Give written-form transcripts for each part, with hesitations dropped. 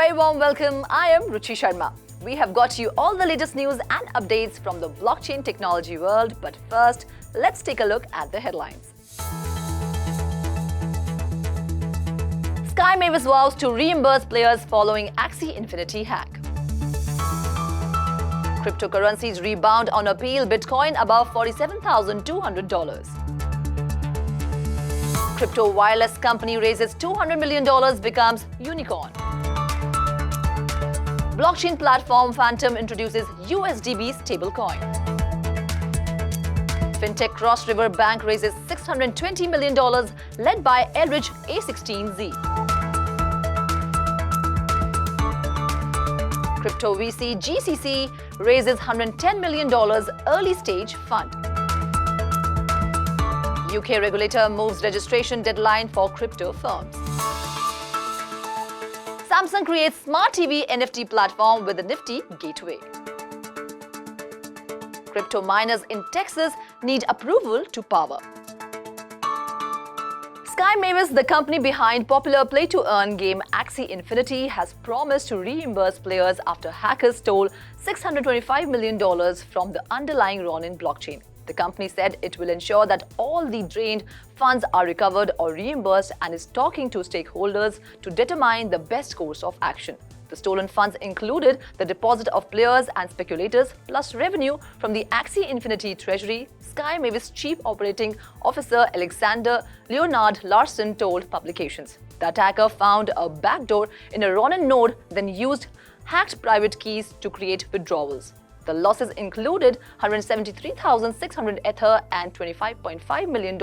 very warm welcome. I am Ruchi Sharma. We have got you all the latest news and updates from the blockchain technology world. But first, let's take a look at the headlines. Sky Mavis vows to reimburse players following Axie Infinity hack. Cryptocurrencies rebound on appeal, Bitcoin above $47,200. Crypto wireless company raises $200 million, becomes unicorn. Blockchain platform Fantom introduces USDB stablecoin. Fintech CrossRiver Bank raises $620 million, led by Eldridge A16Z. Crypto VC GCC raises $110 million early stage fund. UK regulator moves registration deadline for crypto firms. Samsung creates smart TV NFT platform with the Nifty gateway. Crypto miners in Texas need approval to power. Sky Mavis, the company behind popular play-to-earn game Axie Infinity, has promised to reimburse players after hackers stole $625 million from the underlying Ronin blockchain. The company said it will ensure that all the drained funds are recovered or reimbursed and is talking to stakeholders to determine the best course of action. The stolen funds included the deposit of players and speculators, plus revenue from the Axie Infinity treasury, Sky Mavis Chief Operating Officer Alexander Leonard Larson told publications. The attacker found a backdoor in a Ronin node, then used hacked private keys to create withdrawals. The losses included 173,600 Ether and $25.5 million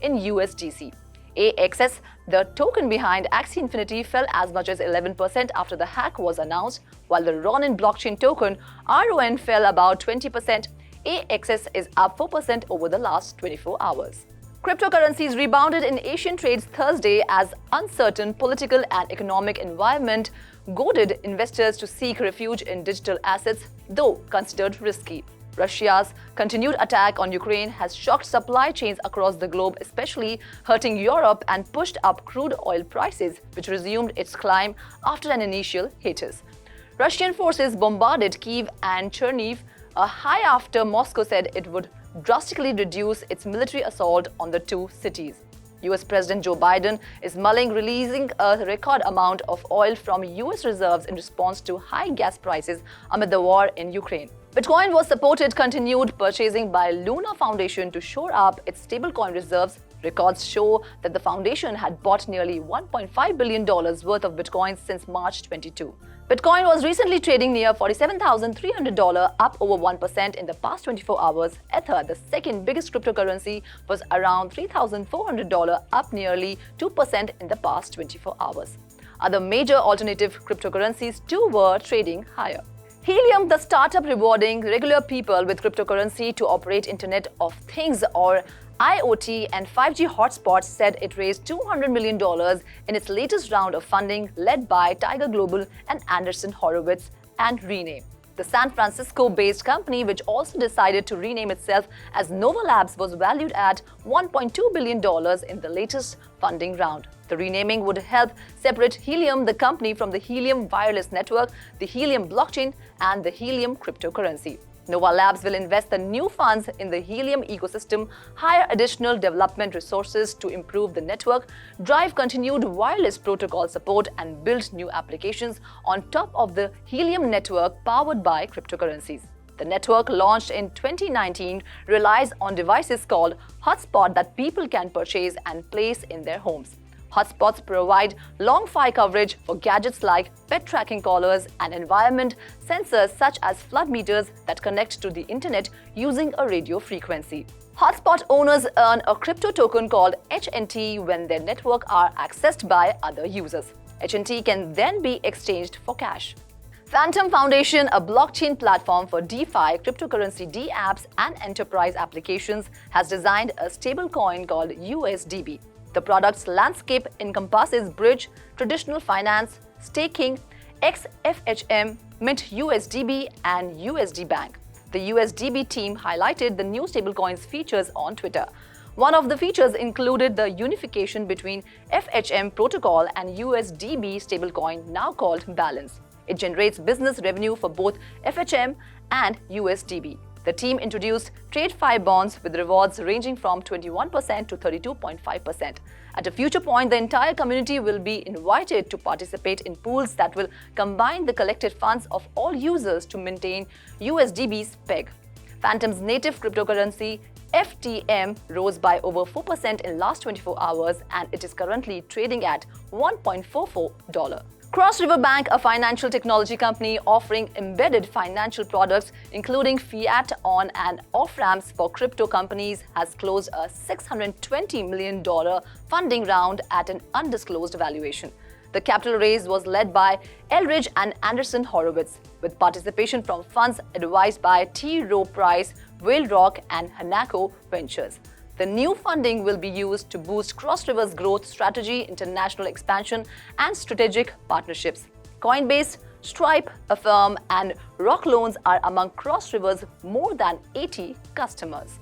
in USDC. AXS, the token behind Axie Infinity, fell as much as 11% after the hack was announced, while the Ronin blockchain token RON fell about 20%. AXS is up 4% over the last 24 hours. Cryptocurrencies rebounded in Asian trades Thursday as uncertain political and economic environment goaded investors to seek refuge in digital assets, though considered risky. Russia's continued attack on Ukraine has shocked supply chains across the globe, especially hurting Europe, and pushed up crude oil prices, which resumed its climb after an initial hiatus. Russian forces bombarded Kyiv and Chernihiv, a high after Moscow said it would drastically reduce its military assault on the two cities. US President Joe Biden is mulling releasing a record amount of oil from US reserves in response to high gas prices amid the war in Ukraine. Bitcoin was supported continued purchasing by Luna Foundation to shore up its stablecoin reserves. Records show that the foundation had bought nearly $1.5 billion worth of Bitcoin since March 22. Bitcoin was recently trading near $47,300, up over 1% in the past 24 hours. Ether, the second biggest cryptocurrency, was around $3,400, up nearly 2% in the past 24 hours. Other major alternative cryptocurrencies too were trading higher. Helium, the startup rewarding regular people with cryptocurrency to operate Internet of Things or IoT and 5G hotspots, said it raised $200 million in its latest round of funding led by Tiger Global and Andreessen Horowitz and Rename. The San Francisco-based company, which also decided to rename itself as Nova Labs, was valued at $1.2 billion in the latest funding round. The renaming would help separate Helium, the company, from the Helium wireless network, the Helium blockchain, and the Helium cryptocurrency. Nova Labs will invest the new funds in the Helium ecosystem, hire additional development resources to improve the network, drive continued wireless protocol support, and build new applications on top of the Helium network powered by cryptocurrencies. The network, launched in 2019, relies on devices called hotspots that people can purchase and place in their homes. Hotspots provide long Wi-Fi coverage for gadgets like pet tracking collars and environment sensors such as flood meters that connect to the internet using a radio frequency. Hotspot owners earn a crypto token called HNT when their network are accessed by other users. HNT can then be exchanged for cash. Fantom Foundation, a blockchain platform for DeFi, cryptocurrency dApps, and enterprise applications, has designed a stablecoin called USDB. The product's landscape encompasses bridge, traditional finance, staking, XFHM, Mint USDB, and USD Bank. The USDB team highlighted the new stablecoin's features on Twitter. One of the features included the unification between FHM protocol and USDB stablecoin, now called Balance. It generates business revenue for both FHM and USDB. The team introduced TradeFi bonds with rewards ranging from 21% to 32.5%. At a future point, the entire community will be invited to participate in pools that will combine the collected funds of all users to maintain USDB's peg. Fantom's native cryptocurrency FTM rose by over 4% in last 24 hours and it is currently trading at $1.44. CrossRiver Bank, a financial technology company offering embedded financial products including fiat on and off ramps for crypto companies, has closed a $620 million funding round at an undisclosed valuation. The capital raise was led by Eldridge and Anderson Horowitz, with participation from funds advised by T. Rowe Price, Whale Rock and Hanako Ventures. The new funding will be used to boost CrossRiver's growth strategy, international expansion, and strategic partnerships. Coinbase, Stripe, Affirm, and Rock Loans are among CrossRiver's more than 80 customers.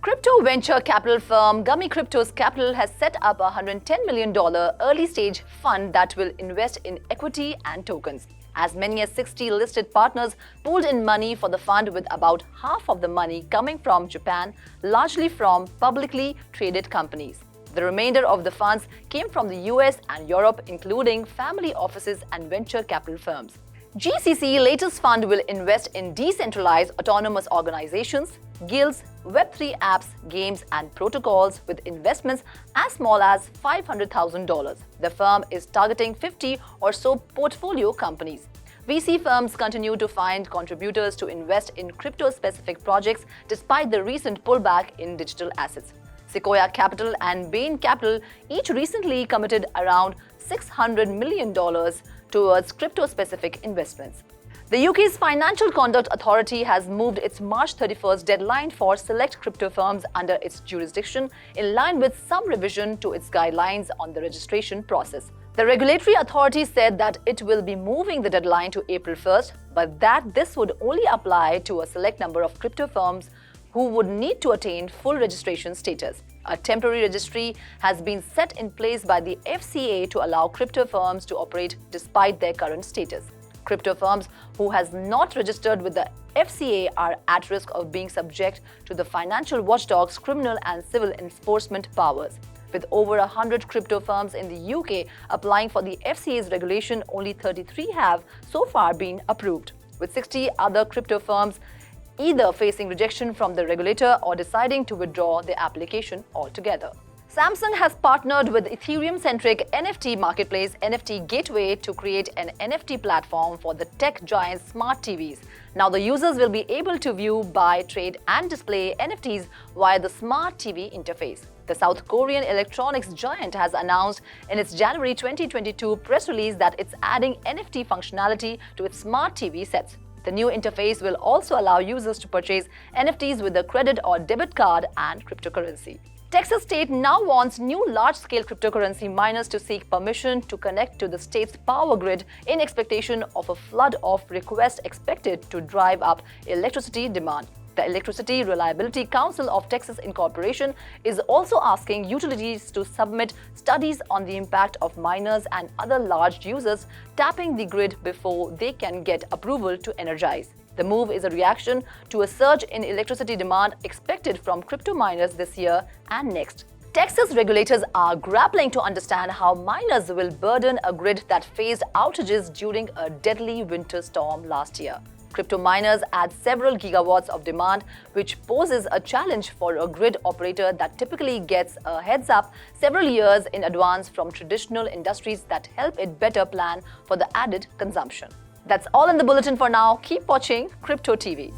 Crypto venture capital firm Gummy Crypto's capital has set up a $110 million early-stage fund that will invest in equity and tokens. As many as 60 listed partners pooled in money for the fund, with about half of the money coming from Japan, largely from publicly traded companies. The remainder of the funds came from the US and Europe, including family offices and venture capital firms. GCC latest fund will invest in decentralized autonomous organizations, guilds, Web3 apps, games and protocols with investments as small as $500,000. The firm is targeting 50 or so portfolio companies. VC firms continue to find contributors to invest in crypto-specific projects despite the recent pullback in digital assets. Sequoia Capital and Bain Capital each recently committed around $600 million towards crypto-specific investments. The UK's Financial Conduct Authority has moved its March 31st deadline for select crypto firms under its jurisdiction, in line with some revision to its guidelines on the registration process. The regulatory authority said that it will be moving the deadline to April 1st, but that this would only apply to a select number of crypto firms who would need to attain full registration status. A temporary registry has been set in place by the FCA to allow crypto firms to operate despite their current status. Crypto firms who has not registered with the FCA are at risk of being subject to the financial watchdog's criminal and civil enforcement powers. With over 100 crypto firms in the UK applying for the FCA's regulation, only 33 have so far been approved, with 60 other crypto firms either facing rejection from the regulator or deciding to withdraw their application altogether. Samsung has partnered with Ethereum-centric NFT marketplace NFT Gateway to create an NFT platform for the tech giant smart TVs. Now the users will be able to view, buy, trade and display NFTs via the smart TV interface. The South Korean electronics giant has announced in its January 2022 press release that it's adding NFT functionality to its smart TV sets. The new interface will also allow users to purchase NFTs with a credit or debit card and cryptocurrency. Texas state now wants new large-scale cryptocurrency miners to seek permission to connect to the state's power grid in expectation of a flood of requests expected to drive up electricity demand. The Electricity Reliability Council of Texas Incorporation is also asking utilities to submit studies on the impact of miners and other large users tapping the grid before they can get approval to energize. The move is a reaction to a surge in electricity demand expected from crypto miners this year and next. Texas regulators are grappling to understand how miners will burden a grid that faced outages during a deadly winter storm last year. Crypto miners add several gigawatts of demand, which poses a challenge for a grid operator that typically gets a heads up several years in advance from traditional industries that help it better plan for the added consumption. That's all in the bulletin for now. Keep watching Crypto TV.